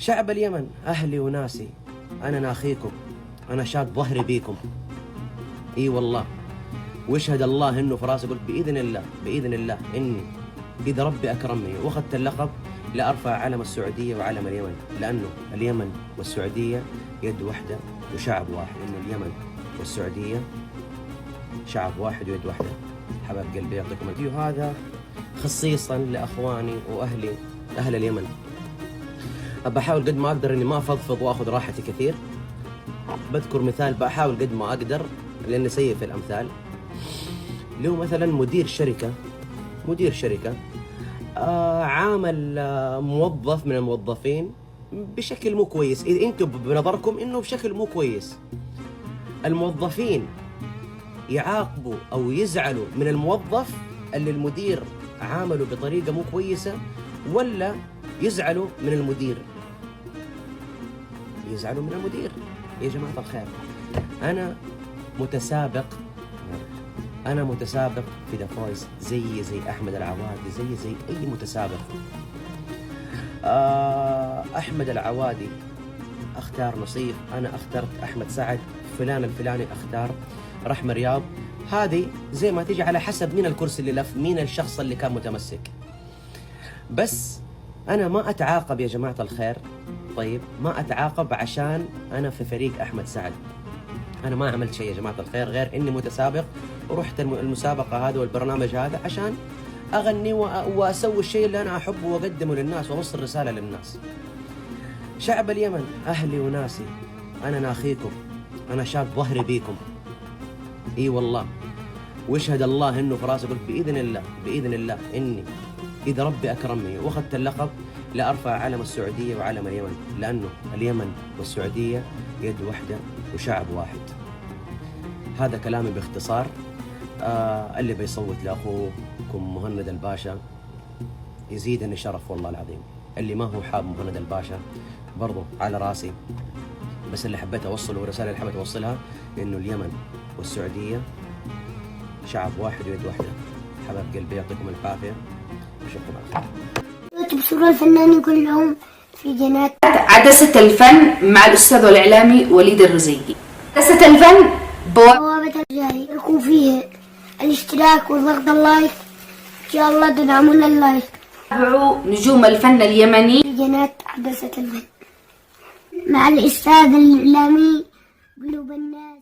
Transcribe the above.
شعب اليمن أهلي وناسي، أنا ناخيكم، أنا شاد ظهري بيكم. إي والله، واشهد الله إنه في راسي قلت بإذن الله بإذن الله إني إذا ربي أكرمني وأخذت اللقب لأرفع علم السعودية وعلم اليمن، لأنه اليمن والسعودية يد واحدة وشعب واحد، إنه اليمن والسعودية شعب واحد ويد واحدة. حباب قلبي يعطيكم الفيديو هذا خصيصا لأخواني وأهلي أهل اليمن. بحاول قد ما أقدر إني ما أفضفض وأخذ راحتي كثير. بذكر مثال، بحاول قد ما أقدر لأني سيء في الأمثال. لو مثلا مدير شركة عامل موظف من الموظفين بشكل مو كويس، إذا أنتم بنظركم إنه بشكل مو كويس، الموظفين يعاقبوا أو يزعلوا من الموظف اللي المدير عامله بطريقة مو كويسة، ولا يزعلوا من المدير؟ يزعلوا من المدير. يا جماعة الخير، أنا متسابق في ذا فويس زي أحمد العوادي، زي أي متسابق. أحمد العوادي اختار نصيف، أنا اخترت أحمد سعد، فلان الفلاني اختار رحمة رياض. هذه زي ما تيجي على حسب مين الكرسي اللي لف، مين الشخص اللي كان متمسك. بس أنا ما أتعاقب يا جماعة الخير، طيب ما أتعاقب عشان أنا في فريق أحمد سعد. أنا ما عملت شيء يا جماعة الخير غير إني متسابق، ورحت المسابقة هذا والبرنامج هذا عشان أغني وأسوي الشيء اللي أنا أحبه وأقدمه للناس وأوصل رسالة للناس. شعب اليمن أهلي وناسي، أنا ناخيكم، أنا شاد ظهري بيكم. إي والله، واشهد الله إنه في راسي قلت بإذن الله إني إذا ربي أكرمني وأخذت اللقب لأرفع علم السعودية وعلم اليمن، لأنه اليمن والسعودية يد واحدة وشعب واحد. هذا كلامي باختصار. اللي بيصوت لأخوكم مهند الباشا يزيدني شرف والله العظيم. اللي ما هو حاب مهند الباشا برضو على راسي، بس اللي حبيت أوصله ورسالة اللي حبيت أوصلها إنه اليمن والسعودية شعب واحد ويد واحدة. حباب قلبي يعطيكم العافية، أشوفكم على خير. تبصروا الفنانين كلهم في جنات عدسة الفن مع الأستاذ والإعلامي وليد الرزيقي. عدسة الفن بوابة الجاي يكون فيه الاشتراك وضغط اللايك، إن شاء الله تدعمون اللايك. تابعوا نجوم الفن اليمني في جنات عدسة الفن مع الأستاذ الإعلامي قلوب الناس.